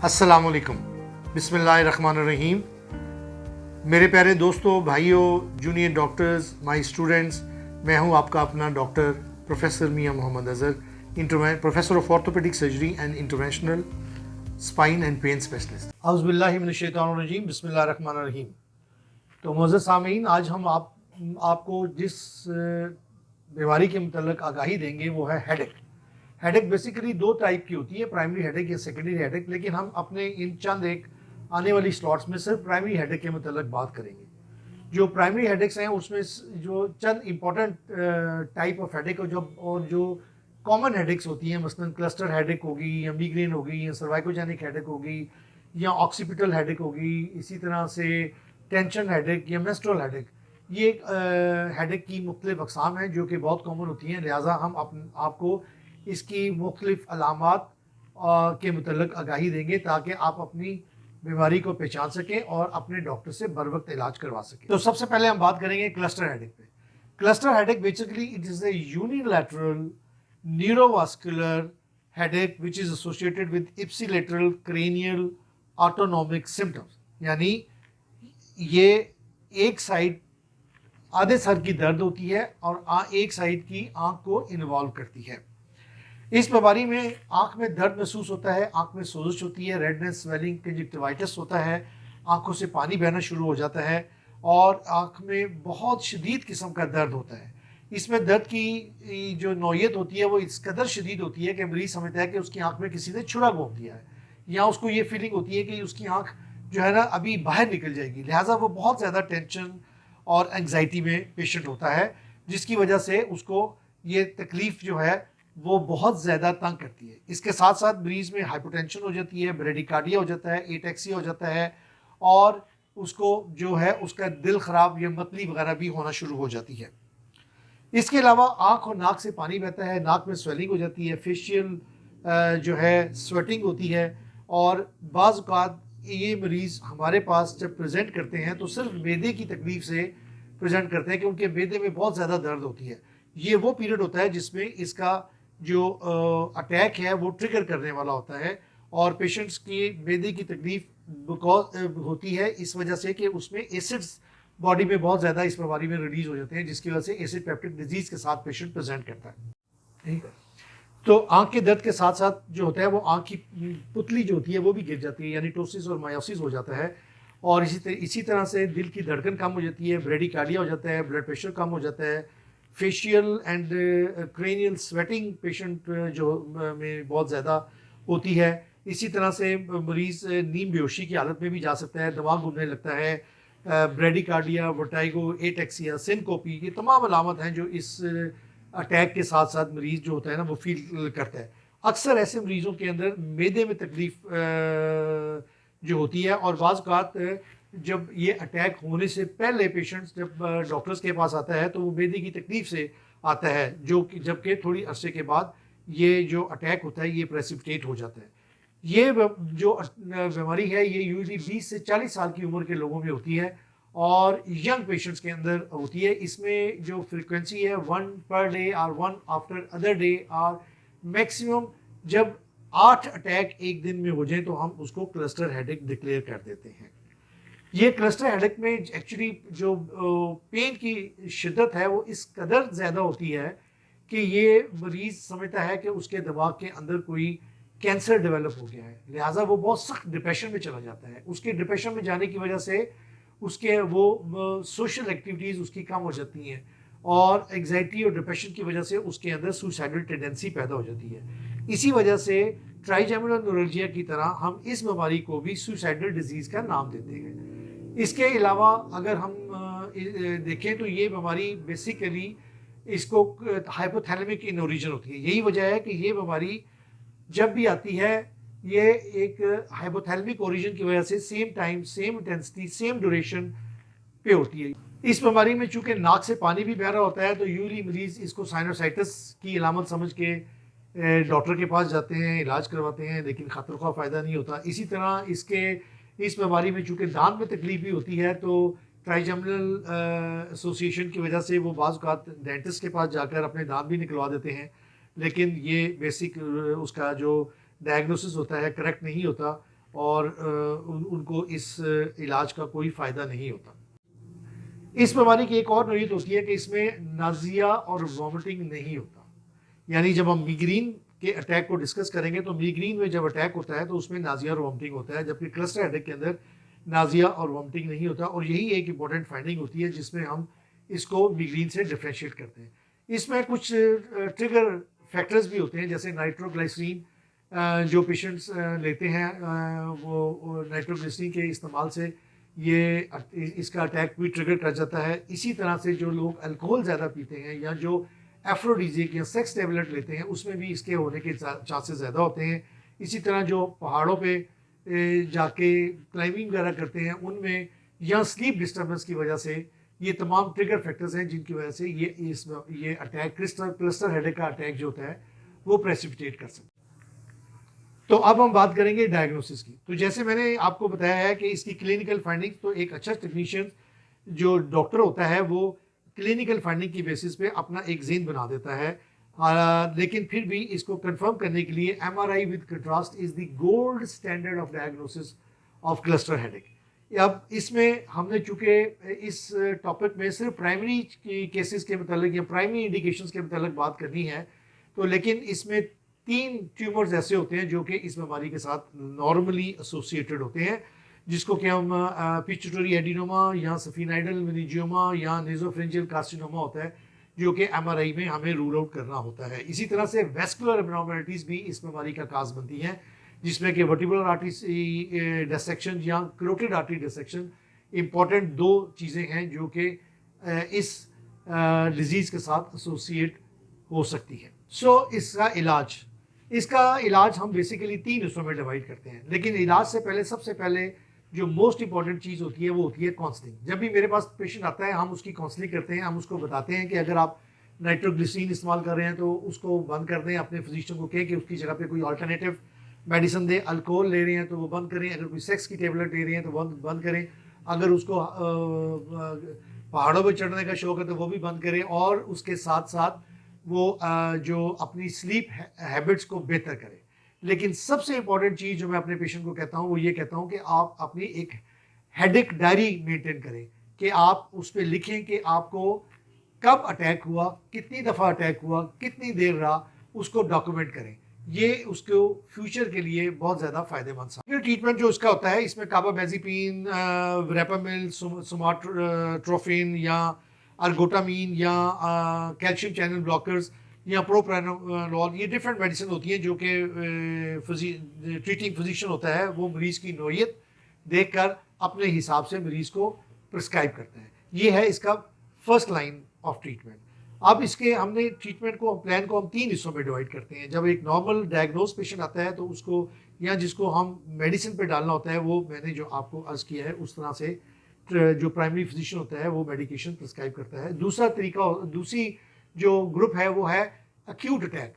अस्सलामुअलैकुम, बिस्मिल्लाहिर्रहमानिर्रहीम। मेरे प्यारे दोस्तों, भाइयों, जूनियर डॉक्टर्स, माय स्टूडेंट्स, मैं हूं आपका अपना doctor professor Mian Mohammad Azhar, professor of orthopaedic surgery and interventional spine and pain specialist. औज़ु बिल्लाहि मिनश शैतानिर रजीम, बिस्मिल्लाहिर्रहमानिर्रहीम। तो मुअज़्ज़ज़ सामीन, आज हम आपको जिस बीमारी के मतलब आगाही देंगे वो है हेडेक। हेडेक बेसिकली दो टाइप की होती है, प्राइमरी हेडेक या सेकेंडरी हेडेक, लेकिन हम अपने इन चंद एक आने वाली स्लॉट्स में सिर्फ प्राइमरी हेडेक के मतलब बात करेंगे। जो प्राइमरी हेडेक्स हैं उसमें जो चंद इंपॉर्टेंट टाइप ऑफ हेडेक और जो कॉमन हेडेक्स होती हैं, मसलन क्लस्टर हेडेक होगी या मिग्रेन होगी या सर्वाइकोजेनिक हेडेक होगी या ऑक्सीपिटल हेडेक होगी, इसी तरह से टेंशन हेडेक या मेंस्ट्रुअल हेडेक, ये हेडेक की मुख्तलिफ अक़साम हैं जो कि बहुत कॉमन होती हैं। लिहाजा हम आपको इसकी मुख्तलिफ अलामात के मतलब आगाही देंगे ताकि आप अपनी बीमारी को पहचान सकें और अपने डॉक्टर से बर वक्त इलाज करवा सकें। तो सबसे पहले हम बात करेंगे क्लस्टर हेडेक पे। Cluster headache basically it is a unilateral neurovascular headache which is associated with ipsilateral cranial autonomic symptoms, यानी ये एक साइड आधे सर की दर्द होती है और एक साइड की आंख को इन्वॉल्व करती है। इस बीमारी में आंख में दर्द महसूस होता है, आंख में सोजिश होती है, रेडनेस, स्वेलिंग, कंजक्टिवाइटिस होता है, आंखों से पानी बहना शुरू हो जाता है और आंख में बहुत शदीद किस्म का दर्द होता है। इसमें दर्द की जो नौयत होती है वो इस कदर शदीद होती है कि मरीज समझता है कि उसकी आंख में किसी ने छुरा घोंप दिया है, या उसको ये फीलिंग होती है कि उसकी आंख जो है ना अभी बाहर निकल जाएगी। लिहाजा वो बहुत ज़्यादा टेंशन और एंग्जाइटी में पेशेंट होता है, जिसकी वजह से उसको ये तकलीफ़ जो है वो बहुत ज़्यादा तंग करती है। इसके साथ साथ मरीज़ में हाइपोटेंशन हो जाती है, ब्रेडिकार्डिया हो जाता है, एटेक्सिया हो जाता है और उसको जो है उसका दिल ख़राब या मतली वगैरह भी होना शुरू हो जाती है। इसके अलावा आँख और नाक से पानी बहता है, नाक में स्वेलिंग हो जाती है, फेशियल जो है स्वेटिंग होती है और बाज़ औक़ात ये मरीज़ हमारे पास जब प्रेजेंट करते हैं तो सिर्फ मैदे की तकलीफ़ से प्रेजेंट करते हैं कि उनके मैदे में बहुत ज़्यादा दर्द होती है। ये वो पीरियड होता है जिसमें इसका जो अटैक है वो ट्रिगर करने वाला होता है और पेशेंट्स की मैदे की तकलीफ बिकॉज होती है इस वजह से कि उसमें एसिड्स बॉडी में बहुत ज़्यादा इस बीमारी में रिलीज हो जाते हैं, जिसकी वजह से एसिड पेप्टिक डिजीज़ के साथ पेशेंट प्रेजेंट करता है। ठीक है, तो आंख के दर्द के साथ साथ जो होता है वो आंख की पुतली जो होती है वो भी गिर जाती है, यानी टोसिस और मायोसिस हो जाता है और इसी तरह से दिल की धड़कन कम हो जाती है, ब्रेडिकार्डिया हो जाता है, ब्लड प्रेशर कम हो जाता है, facial and cranial sweating patient जो में बहुत ज़्यादा होती है। इसी तरह से मरीज़ नींद बेहोशी की हालत में भी जा सकता है, दिमाग घूमने लगता है, ब्रेडिकार्डिया, वर्टाइगो, एटेक्सिया, सिनकोपी, ये तमाम अलामत हैं जो इस अटैक के साथ साथ मरीज़ जो होता है ना वो फील करता है। अक्सर ऐसे मरीज़ों के अंदर मैदे में तकलीफ़ जो होती है और बाज़ औक़ात जब ये अटैक होने से पहले पेशेंट्स जब डॉक्टर्स के पास आता है तो वो मैदे की तकलीफ़ से आता है, जो कि जबकि थोड़ी अरसे के बाद ये जो अटैक होता है ये प्रेसिपिटेट हो जाता है। ये जो बीमारी है ये यूजुअली 20 से 40 साल की उम्र के लोगों में होती है और यंग पेशेंट्स के अंदर होती है। इसमें जो फ्रीक्वेंसी है 1 पर डे और 1 आफ्टर अदर डे और मैक्सिमम जब 8 अटैक एक दिन में हो जाए तो हम उसको क्लस्टर हेडेक डिक्लेयर कर देते हैं। ये क्लस्टर हेडेक में एक्चुअली जो पेन की शिद्दत है वो इस कदर ज़्यादा होती है कि ये मरीज़ समझता है कि उसके दिमाग के अंदर कोई कैंसर डेवलप हो गया है, लिहाजा वो बहुत सख्त डिप्रेशन में चला जाता है। उसके डिप्रेशन में जाने की वजह से उसके वो सोशल एक्टिविटीज़ उसकी कम हो जाती हैं और एग्जाइटी और डिप्रेशन की वजह से उसके अंदर सुसाइडल टेंडेंसी पैदा हो जाती है। इसी वजह से ट्राइजेमिनल न्यूरल्जिया की तरह हम इस बीमारी को भी सुसाइडल डिजीज़ का नाम देते हैं। इसके अलावा अगर हम देखें तो ये बीमारी बेसिकली इसको हाइपोथैलेमिक इन ओरिजिन होती है। यही वजह है कि ये बीमारी जब भी आती है ये एक हाइपोथैलेमिक ओरिजिन की वजह से same time, same intensity, same duration पे होती है। इस बीमारी में चूंकि नाक से पानी भी बह रहा होता है तो यूजुअली मरीज इसको साइनोसाइटिस की अलामत समझ के डॉक्टर के पास जाते हैं, इलाज करवाते हैं, लेकिन खतर खा फ़ायदा नहीं होता। इसी तरह इस बीमारी में चूँकि दांत में तकलीफ भी होती है तो ट्राइजेमिनल एसोसिएशन की वजह से वो बाज़ औक़ात डेंटिस्ट के पास जाकर अपने दांत भी निकलवा देते हैं, लेकिन ये बेसिक उसका जो डायग्नोसिस होता है करेक्ट नहीं होता और उनको इस इलाज का कोई फ़ायदा नहीं होता। इस बीमारी की एक और नौयत होती है कि इसमें नाज़िया और वॉमिटिंग नहीं होता। यानी जब हम मिग्रेन के अटैक को डिस्कस करेंगे तो मिग्रेन में जब अटैक होता है तो उसमें नाज़िया और वॉमिटिंग होता है, जबकि क्लस्टर हेडेक के अंदर नाज़िया और वॉमिटिंग नहीं होता। और यही एक इंपॉर्टेंट फाइंडिंग होती है जिसमें हम इसको मिग्रेन से डिफ्रेंशिएट करते हैं। इसमें कुछ ट्रिगर फैक्टर्स भी होते हैं, जैसे नाइट्रोग्लिसरीन जो पेशेंट्स लेते हैं, वो नाइट्रोग्लिसरीन के इस्तेमाल से ये इसका अटैक भी ट्रिगर कर जाता है। इसी तरह से जो लोग अल्कोहल ज़्यादा पीते हैं या जो एफ्रोडीजिक या सेक्स टेबलेट लेते हैं उसमें भी इसके होने के चांसेस ज़्यादा होते हैं। इसी तरह जो पहाड़ों पे जाके क्लाइंबिंग वगैरह करते हैं उनमें, या स्लीप डिस्टर्बेंस की वजह से, ये तमाम ट्रिगर फैक्टर्स हैं जिनकी वजह से ये अटैक क्लस्टर हेडेक का अटैक जो होता है वो प्रेसिपिटेट कर सकता है। तो अब हम बात करेंगे डायग्नोसिस की। तो जैसे मैंने आपको बताया है कि इसकी क्लिनिकल फाइंडिंग, तो एक अच्छा टेक्नीशियन जो डॉक्टर होता है वो क्लिनिकल फाइंडिंग की बेसिस पे अपना एक जीन बना देता है। लेकिन फिर भी इसको कंफर्म करने के लिए MRI with contrast is the gold standard of diagnosis of cluster headache. अब इसमें हमने चूंकि इस टॉपिक में सिर्फ प्राइमरी केसेस के मतलब या प्राइमरी इंडिकेशंस के मतलब बात करनी है, तो लेकिन इसमें 3 ट्यूमर्स ऐसे होते हैं जो कि इस बीमारी के साथ नॉर्मली एसोसिएटेड होते हैं, जिसको कि हम पिट्यूटरी एडिनोमा या सफिनाइडल मेनिंजियोमा या नेसोफेरेंजियल कार्सिनोमा होता है, जो कि एमआरआई में हमें रूल आउट करना होता है। इसी तरह से वेस्कुलर एब्नॉर्मलिटीज़ भी इस बीमारी का काज बनती हैं, जिसमें कि वर्टिब्रल आर्टरी डिसेक्शन या कैरोटिड आर्टरी डिसेक्शन इंपॉर्टेंट 2 चीज़ें हैं जो कि इस डिजीज़ के साथ एसोसिएट हो सकती है। इसका इलाज हम बेसिकली 3 हिस्सों में डिवाइड करते हैं, लेकिन इलाज से पहले सबसे पहले जो मोस्ट इंपॉर्टेंट चीज़ होती है वो होती है काउंसलिंग। जब भी मेरे पास पेशेंट आता है हम उसकी काउंसलिंग करते हैं। हम उसको बताते हैं कि अगर आप नाइट्रोग्लिसरीन इस्तेमाल कर रहे हैं तो उसको बंद कर दें, अपने फिजिशियन को कहें कि उसकी जगह पे कोई अल्टरनेटिव मेडिसिन दें। अल्कोहल ले रहे हैं तो वो बंद करें, अगर कोई सेक्स की टेबलेट ले रहे हैं तो बंद करें, अगर उसको पहाड़ों पर चढ़ने का शौक है तो वो भी बंद करें, और उसके साथ साथ वो जो अपनी स्लीप हैबिट्स को बेहतर करें। लेकिन सबसे इंपॉर्टेंट चीज़ जो मैं अपने पेशेंट को कहता हूँ वो ये कहता हूँ कि आप अपनी एक हेडेक डायरी मेंटेन करें, कि आप उस पर लिखें कि आपको कब अटैक हुआ, कितनी दफ़ा अटैक हुआ, कितनी देर रहा, उसको डॉक्यूमेंट करें। ये उसको फ्यूचर के लिए बहुत ज़्यादा फ़ायदेमंद साबित। ये ट्रीटमेंट जो इसका होता है इसमें कार्बामेज़ेपिन, वेरापामिल, सोमाट्रोफिन या अर्गोटामीन या कैल्शियम चैनल ब्लॉकर्स या प्रोप्रानोल, ये डिफरेंट मेडिसिन होती हैं जो कि ट्रीटिंग फिजिशियन होता है वो मरीज़ की नौयत देखकर अपने हिसाब से मरीज़ को प्रिस्क्राइब करता है। ये है इसका फर्स्ट लाइन ऑफ ट्रीटमेंट। अब इसके हमने ट्रीटमेंट को प्लान को हम 3 हिस्सों में डिवाइड करते हैं। जब एक नॉर्मल डायग्नोज पेशेंट आता है तो उसको या जिसको हम मेडिसिन पे डालना होता है, वो मैंने जो आपको अर्ज किया है उस तरह से जो प्राइमरी फिजिशियन होता है वो मेडिकेशन प्रिस्क्राइब करता है। दूसरी जो ग्रुप है वो है एक्यूट अटैक।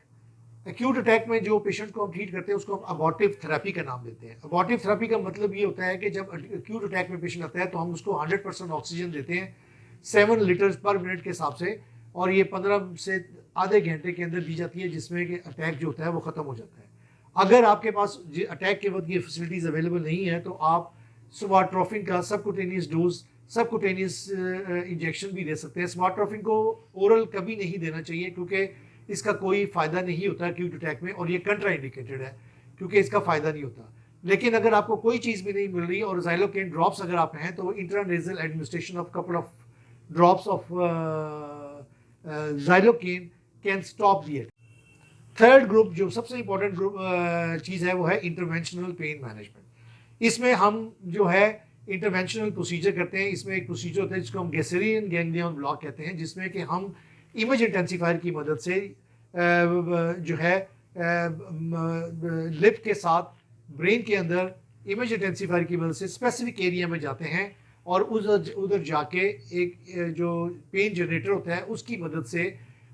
एक्यूट अटैक में जो पेशेंट को हम ट्रीट करते हैं उसको हम अबॉर्टिव थेरेपी का नाम देते हैं। अबॉर्टिव थेरेपी का मतलब ये होता है कि जब एक्यूट अटैक में पेशेंट आता है तो हम उसको 100% ऑक्सीजन देते हैं 7 लीटर्स पर मिनट के हिसाब से, और ये 15 से आधे घंटे के अंदर दी जाती है, जिसमें कि अटैक जो होता है वो ख़त्म हो जाता है। अगर आपके पास अटैक के वक्त ये फैसिलिटीज़ अवेलेबल नहीं है तो आप सोमाट्रोफिन का सबकुटेनियस डोज, सबकुटेनियस इंजेक्शन भी दे सकते हैं। सोमाट्रोफिन को ओरल कभी नहीं देना चाहिए क्योंकि इसका कोई फ़ायदा नहीं होता एक्यूट अटैक में, और ये कंट्रा इंडिकेटेड है क्योंकि इसका फ़ायदा नहीं होता। लेकिन अगर आपको कोई चीज़ भी नहीं मिल रही और ज़ाइलोकेन ड्रॉप्स अगर आप हैं तो intranasal administration of couple of drops of xylocaine can stop the it. Third group जो सबसे इंपॉर्टेंट ग्रुप चीज़ है वो है इंटरवेंशनल पेन मैनेजमेंट। इसमें हम जो है इंटरवेंशनल प्रोसीजर करते हैं। इसमें एक प्रोसीजर होता है जिसको हम गैसेरियन गैंग्लियन ब्लॉक कहते हैं, जिसमें कि हम इमेज इंटेंसिफायर की मदद से जो है लिप के साथ ब्रेन के अंदर इमेज इंटेंसिफायर की मदद से स्पेसिफिक एरिया में जाते हैं और उधर जाके एक जो पेन जनरेटर होता है उसकी मदद से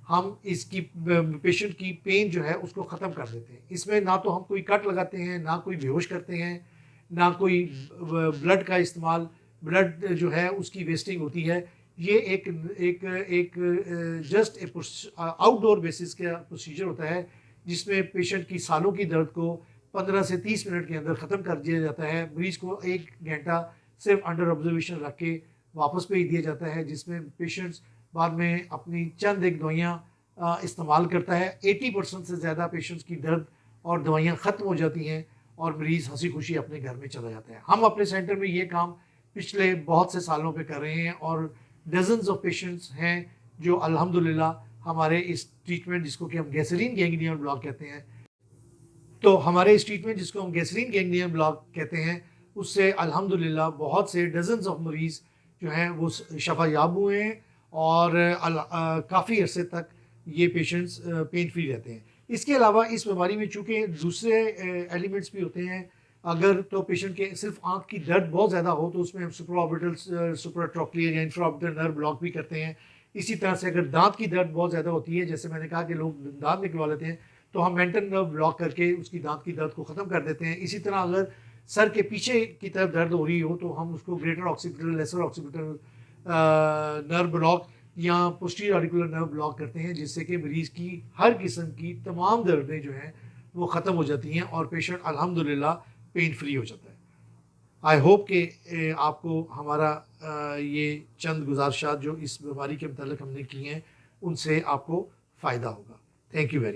हम इसकी पेशेंट की पेन जो है उसको ख़त्म कर देते हैं। इसमें ना तो हम कोई कट लगाते हैं, ना कोई बेहोश करते हैं, ना कोई ब्लड का इस्तेमाल, ब्लड जो है उसकी वेस्टिंग होती है। ये एक जस्ट आउटडोर बेसिस का प्रोसीजर होता है जिसमें पेशेंट की सालों की दर्द को 15 से 30 मिनट के अंदर ख़त्म कर दिया जाता है। मरीज़ को 1 घंटा सिर्फ अंडर ऑब्जर्वेशन रख के वापस भेज दिया जाता है, जिसमें पेशेंट्स बाद में अपनी चंद एक दवाइयाँ इस्तेमाल करता है। 80% से ज़्यादा पेशेंट्स की दर्द और दवाइयाँ ख़त्म हो जाती हैं और मरीज़ हंसी खुशी अपने घर में चला जाता है। हम अपने सेंटर में ये काम पिछले बहुत से सालों पे कर रहे हैं और डजन्स ऑफ पेशेंट्स हैं जो अल्हम्दुलिल्लाह हमारे इस ट्रीटमेंट, जिसको कि हम गैसोलीन गैंग्लियन ब्लॉक कहते हैं, तो हमारे इस ट्रीटमेंट जिसको हम गैसोलीन गैंग्लियन ब्लॉक कहते हैं, उससे अल्हम्दुलिल्लाह बहुत से डजन्स ऑफ मरीज़ जो हैं वो शफा याब हुए हैं और काफ़ी अरसे तक ये पेशेंट्स पेन फ्री रहते हैं। इसके अलावा इस बीमारी में चूँकि दूसरे एलिमेंट्स भी होते हैं, अगर तो पेशेंट के सिर्फ आँख की दर्द बहुत ज़्यादा हो तो उसमें हम सुपरऑर्बिटल सुपराट्रोक्लियर या इंफ्राऑर्बिटल नर्व ब्लॉक भी करते हैं। इसी तरह से अगर दाँत की दर्द बहुत ज़्यादा होती है, जैसे मैंने कहा कि लोग दाँत निकलवा लेते हैं, तो हम मेंटल नर्व ब्लॉक करके उसकी दाँत की दर्द को ख़त्म कर देते हैं। इसी तरह अगर सर के पीछे की तरफ दर्द हो रही हो तो हम उसको greater occipital, lesser occipital nerve block या पोस्टीरियर ऑरिकुलर नर्व ब्लॉक करते हैं, जिससे कि मरीज़ की हर किस्म की तमाम दर्दें जो हैं वो ख़त्म हो जाती हैं और पेशेंट अल्हम्दुलिल्लाह पेन फ्री हो जाता है। आई होप कि आपको हमारा ये चंद गुज़ारिशात जो इस बीमारी के मतलब हमने की हैं, उनसे आपको फ़ायदा होगा। Thank you very